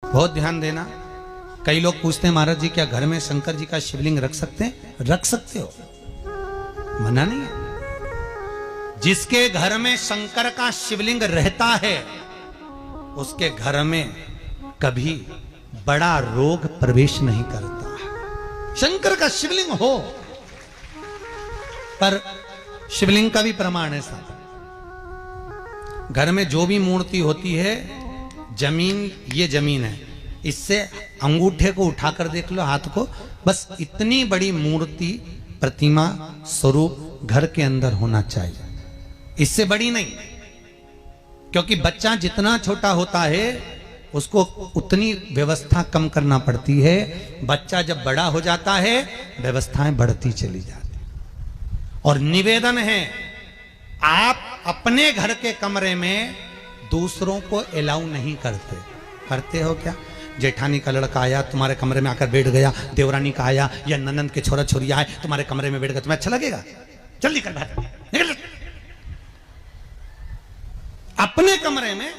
बहुत ध्यान देना। कई लोग पूछते हैं महाराज जी क्या घर में शंकर जी का शिवलिंग रख सकते हैं? रख सकते हो, मना नहीं है। जिसके घर में शंकर का शिवलिंग रहता है उसके घर में कभी बड़ा रोग प्रवेश नहीं करता। शंकर का शिवलिंग हो, पर शिवलिंग का भी प्रमाण है साहब। घर में जो भी मूर्ति होती है, जमीन ये जमीन है, इससे अंगूठे को उठाकर देख लो, हाथ को, बस इतनी बड़ी मूर्ति प्रतिमा स्वरूप घर के अंदर होना चाहिए, इससे बड़ी नहीं। क्योंकि बच्चा जितना छोटा होता है उसको उतनी व्यवस्था कम करना पड़ती है। बच्चा जब बड़ा हो जाता है व्यवस्थाएं बढ़ती चली जाती। और निवेदन है, आप अपने घर के कमरे में दूसरों को अलाउ नहीं करते। करते हो क्या? जेठानी का लड़का आया तुम्हारे कमरे में आकर बैठ गया, देवरानी का आया या ननंद के छोरा छोरी आए तुम्हारे कमरे में बैठ गया, तुम्हें अच्छा लगेगा? जल्दी कर निकल। अपने कमरे में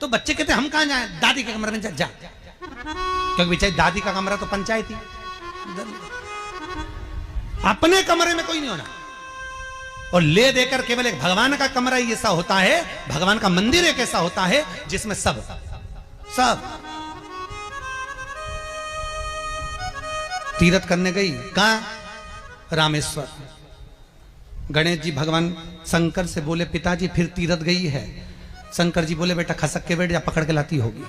तो बच्चे कहते हम कहां जाएं? दादी के कमरे में जा। क्योंकि बेचारी दादी का कमरा तो पंचायती। अपने कमरे में कोई नहीं होना। और ले देकर केवल एक भगवान का कमरा ही ऐसा होता है, भगवान का मंदिर एक ऐसा होता है जिसमें सब तीर्थ करने गई। कहां? रामेश्वर। गणेश जी भगवान शंकर से बोले पिताजी फिर तीर्थ गई है। शंकर जी बोले बेटा खसक के बैठ जा, पकड़ के लाती होगी।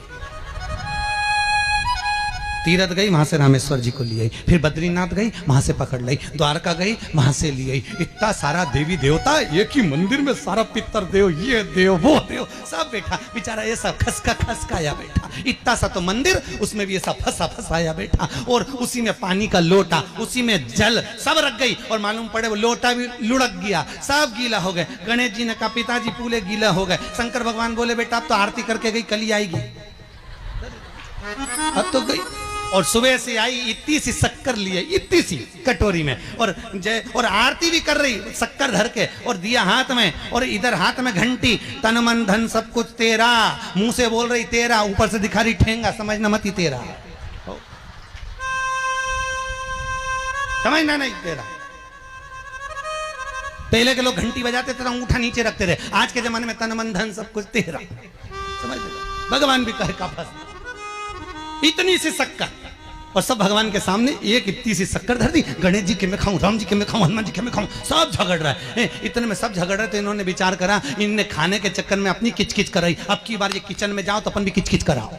तीरथ गई, वहां से रामेश्वर जी को ले आई। फिर बद्रीनाथ गई, वहां से पकड़ लाई। द्वारका गई, वहां से ले आई। इतना सारा देवी देवता एक ही मंदिर में, सारा पितर देव, ये देव वो देव सब बैठा। बेचारा ये सब खसकाया बैठा। इतना सा तो मंदिर, उसमें भी ये सब फंसाया बैठा। और उसी में पानी का लोटा, उसी में जल सब रख गई। और मालूम पड़े वो लोटा भी लुढ़क गया, सब गीला हो गए। गणेश जी ने कहा पिताजी पूरे गीला हो गए। शंकर भगवान बोले बेटा अब तो आरती करके गई, कल ही आएगी। अब तो गई। और सुबह से आई, इतनी सी शक्कर लिए, इतनी सी कटोरी में, और आरती भी कर रही शक्कर धर के, और दिया हाथ में, और इधर हाथ में घंटी, तन मन धन सब कुछ तेरा। मुंह से बोल रही तेरा, ऊपर से दिखा रही ठेंगा, समझना मत ही तेरा, समझना नहीं तेरा। पहले के लोग घंटी बजाते थे, अंगूठा नीचे रखते थे। आज के जमाने में तन मन धन सब कुछ तेरा, समझ भगवान भी कहे का फंस। इतनी सी शक्कर, और सब भगवान के सामने एक इतनी सी शक्कर धर दी। गणेश जी के मैं खाऊं, राम जी के मैं खाऊं, हनुमान जी के मैं खाऊं, सब झगड़ रहा है। इतने में सब झगड़ रहे, तो इन्होंने विचार करा, इनने खाने के चक्कर में अपनी किचकिच कराई। अब की बार ये किचन में जाओ तो अपन भी किचकिच कराओ।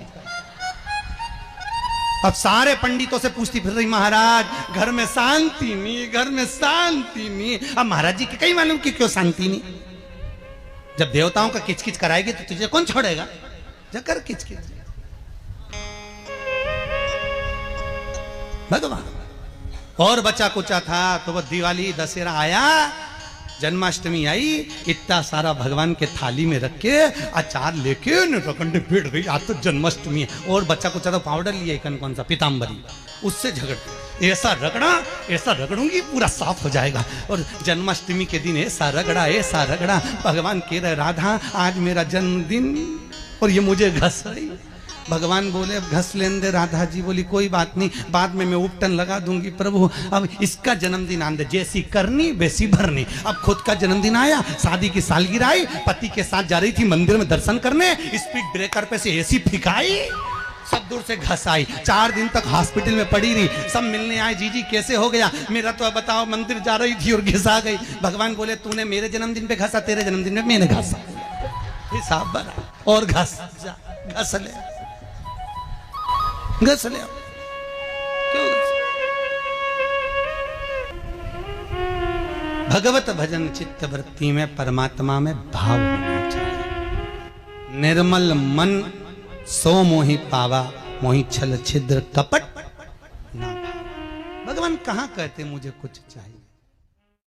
अब सारे पंडितों से पूछती फिर रही, महाराज घर में शांति नहीं, घर में शांति नहीं। अब महाराज जी के कई मालूम कि क्यों शांति नहीं। जब देवताओं का किचकिच कराएगी तो तुझे कौन छोड़ेगा? जकर किचकिच भगवान। और बचा कुचा था तो वो दिवाली दशहरा आया, जन्माष्टमी आई, इतना सारा भगवान के थाली में रख के अचार लेके रखंडे पेट गई। आज तो जन्माष्टमी है। और बच्चा कुचा तो पाउडर लिया कौन सा पीताम्बरी, उससे झगड़, ऐसा रगड़ूंगी पूरा साफ हो जाएगा। और जन्माष्टमी के दिन ऐसा रगड़ा। भगवान कह रहे राधा आज मेरा जन्मदिन और ये मुझे घस रही। भगवान बोले अब घस लेने दे। राधा जी बोली कोई बात नहीं, बाद में मैं उपटन लगा दूंगी। प्रभु अब इसका जन्मदिन आने दे, जैसी करनी वैसी भरनी। अब खुद का जन्मदिन आया, शादी की सालगिरह आई, पति के साथ जा रही थी मंदिर में दर्शन करने, स्पीड ब्रेकर पे से ऐसी फिकाई, सब दूर से घस आई। 4 दिन तक हॉस्पिटल में पड़ी रही। सब मिलने आए, जीजी कैसे हो गया? मेरा तो बताओ मंदिर जा रही थी और घिसा गई। भगवान बोले तूने मेरे जन्मदिन पे घसा, तेरे जन्मदिन में मैंने घसा, हिसाब बना। और घस ले घस ले। क्यों? भगवत भजन चित्त वृत्ति में, परमात्मा में भाव होना चाहिए। निर्मल मन सो मोहि पावा, मोहि छल छिद्र कपट ना। भगवान कहां कहते मुझे कुछ चाहिए।